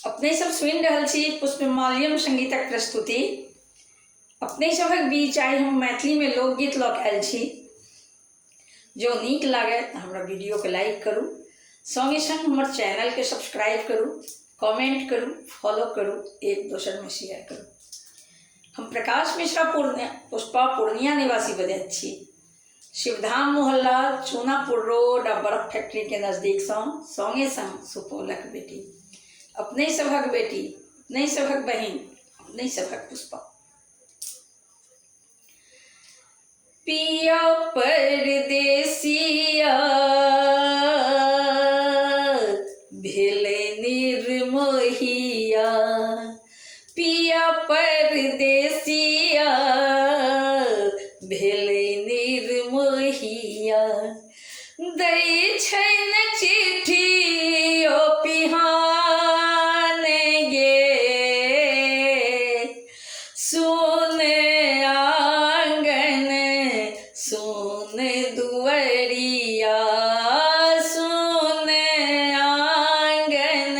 अपने सब सुनि रहल छी पुष्पमाल्यम संगीतक प्रस्तुति। अपने सभक बीच आइ हम मैथिलीमे लोकगीत लऽ कऽ आयल छी। जो नीक लागय तऽ हमरा वीडियोके लाइक करू, सङ्गे सङ्ग हमर चैनलके सब्सक्राइब करू, कमेंट करू, फॉलो करू, एक दोसरमे शेयर करू। हम प्रकाश मिश्रा पुष्पा पूर्णिया निवासी बजैत छी। शिवधाम मोहल्ला, चूनापुर रोड आ बर्फ फैक्ट्री के नजदीक संगे संग सुपौलक बेटी, अपने सभक बेटी, अपने सभक बहिन, अपने सभक पुष्पा। पिया परदेसिया भेलै निर्मोहिया, पिया परदेसिया भेलै निर्मोहिया। दै छै न चिट्ठी ओ पिहान गे, सुन आंगन सुन दुअरिया, सुन आंगन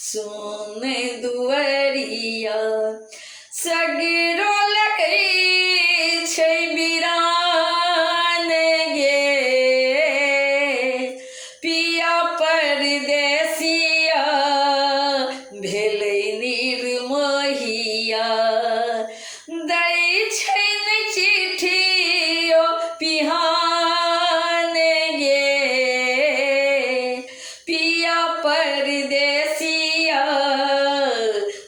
सुन दुअरिया। सगरो लगै छै बिरान गे, पिया परदेसिया भेलै निर्मोहिया। दै छै न चिट्ठी ओ पिहान गे, पिया परदेसिया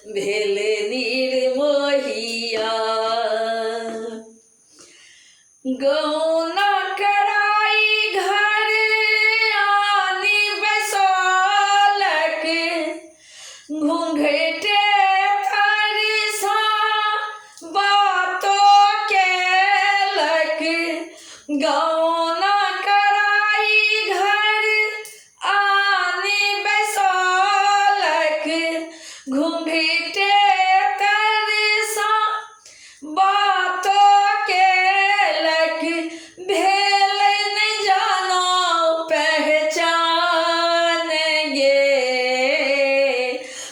भेलै निर्मोहिया। गौना कराई घर आनी बैसलक, घूंघटे तरसा बातो केलक। गौना कराई घर आनी बैसलक, घूंघटे तरसा बातो केलक। भेलै न जानो पहचान गे,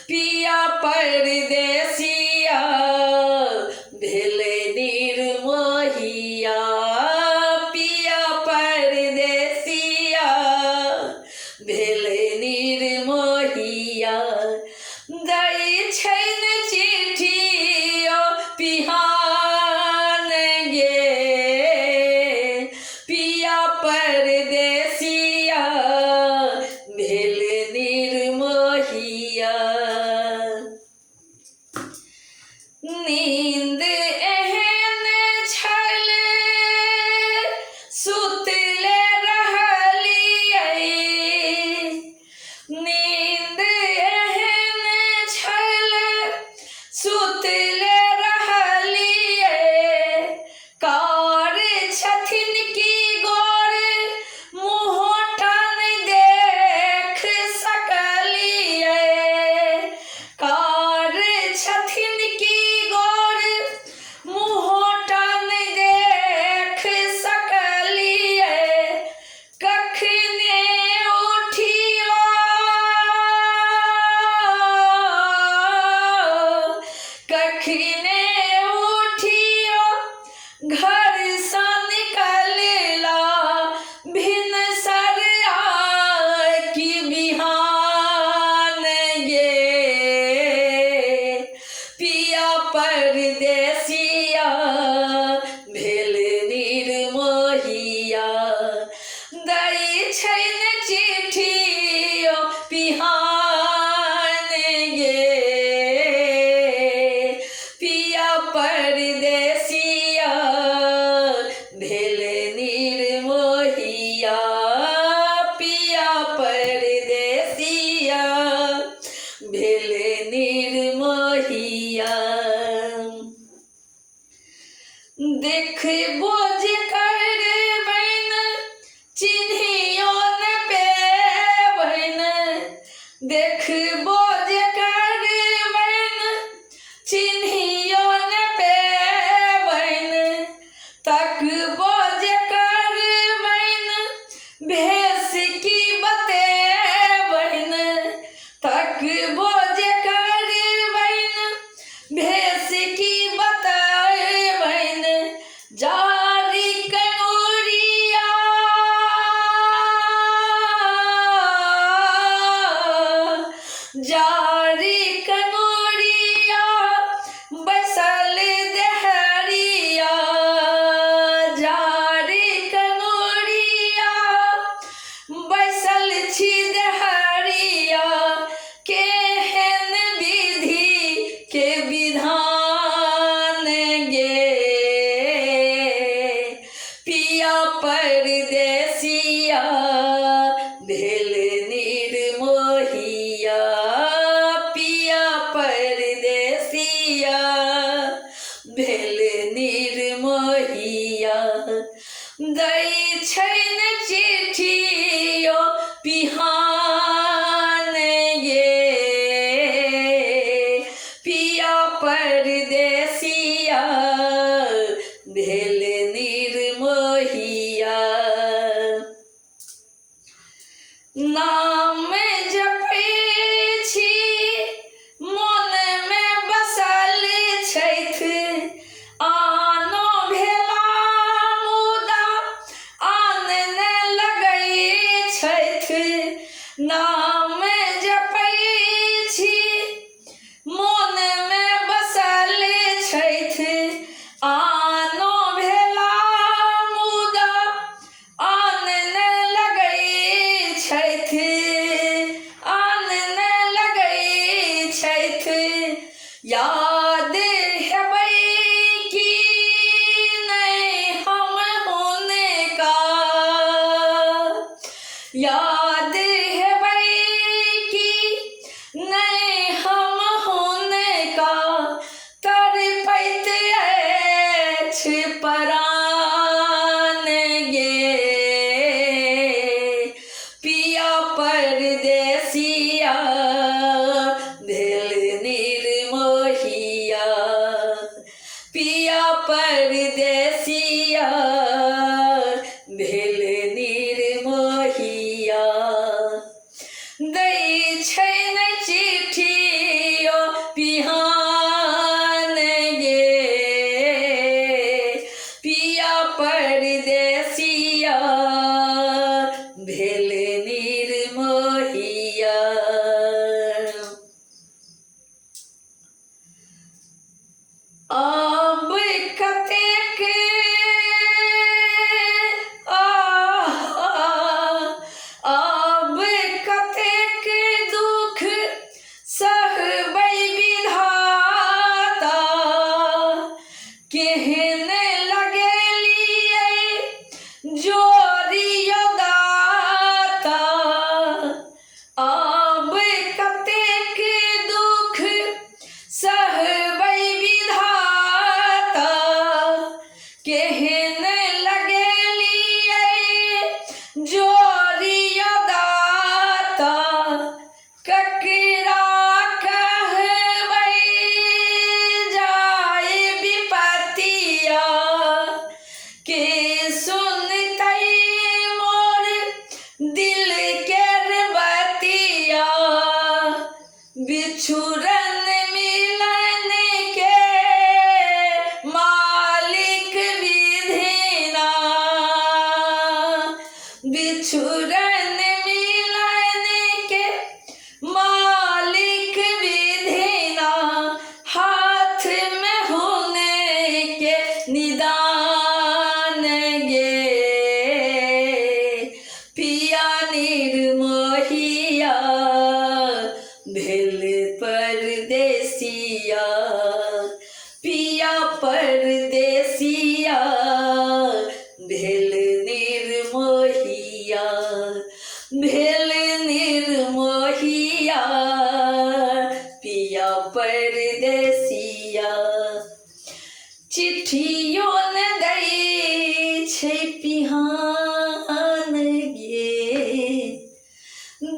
पिया परदेसिया भेलै निर्मोहिया, पिया परदेसिया भेलै निर्मोहिया। दै छै न चिट्ठी ओ पिहान गे, पिया परदेसिया भेलै निर्मोहिया। नींद एहन छल सुतले रहलियै, नींद एहन छल सुतले रहलियै। कार छथिन की गोर मुँहटा नहि देख सकलियै, कार छथिन की गोर मुँहटा नहि देख सकलियै। कखने उठियो कखने उठियो घर सँ निकलला, भिनसर कि बिहान गे, पिया परदेसिया भेलै निर्मोहिया। दै छै न चिट्ठी ओ पिहान गे, पिया परदेसिया भेलै निर्मोहिया, पिया परदेसिया भेलै निर्मोहिया। देखबो जे करबैन चिन्हियो न पेबैन, देखबो जे करबैन चिन्हियो न पेबैन। तकबो जे करबैन भेष की बतेबैन, तकबो जे जारी कनोरिया बसल देहरिया, जारी कनोरिया बसल छी देहरिया, केहन विधि के विधान गे, पिया परदेसिया भेल निर्मोहिया, पिया परदेसिया भेल निर्मोहिया, दै छैन चिट्ठियो पिहान गे, पिया परदेसिया भेल निर्मोहिया। नाम जपै छी मन में बसल छथि, आनो भेला मुदा आन न लगै छथि, नाम जपै छी मन में बसल छथि, आनो भेला मुदा आन न लगै छथि, आन न लगै छथि, याद हेबै कि नहि हम हुनका, याद हेबै कि नहि हम हुनका, तड़पैत अछि परान गे, पिया परदेसिया भेल निर्मोहिया, पिया परदेसिया भेल निर्मोहिया, दै छैन चिट्ठियो पिहान गे, पिया परदेसिया भेल निर्मोहिया। अब कतेक अब कतेक दुख सहबै विधाता, केहन लगेलियै जोरियो दाता, अब कतेक दुख सहबै विधाता, केहन लगेलियै जोरियो दाता, ककरा कहबै जाय विपतिया, के सुनतै मोर दिल केर बतिया, बिछुड़न मिलन के मालिक विधिना, बिछुड़न मिलन के मालिक विधिना, हाथ में होने के निदान गे, पिया निर्मोहिया भेल परदेसिया, पिया परदेसिया भेल निर्मोहिया, भेल निर्मोहिया, पिया परदेसिया। चिट्ठियो न दै छै पिहान गे,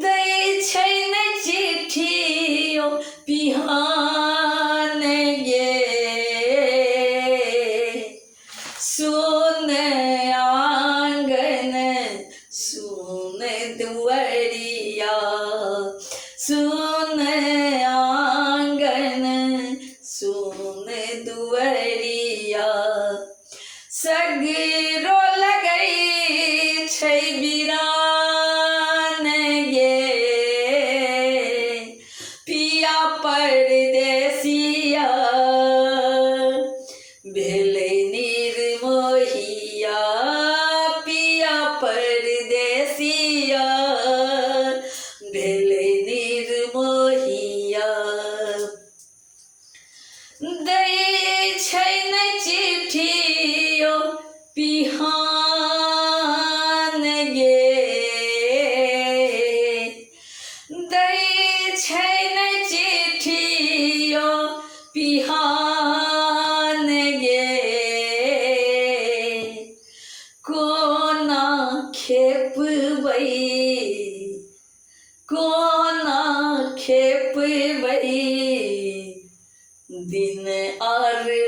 दै छैन चिट्ठियो पिहान गे, सुन आंगन सुन दुआरिया, सुन आंगन सुन दुआरिया, बई दिन आर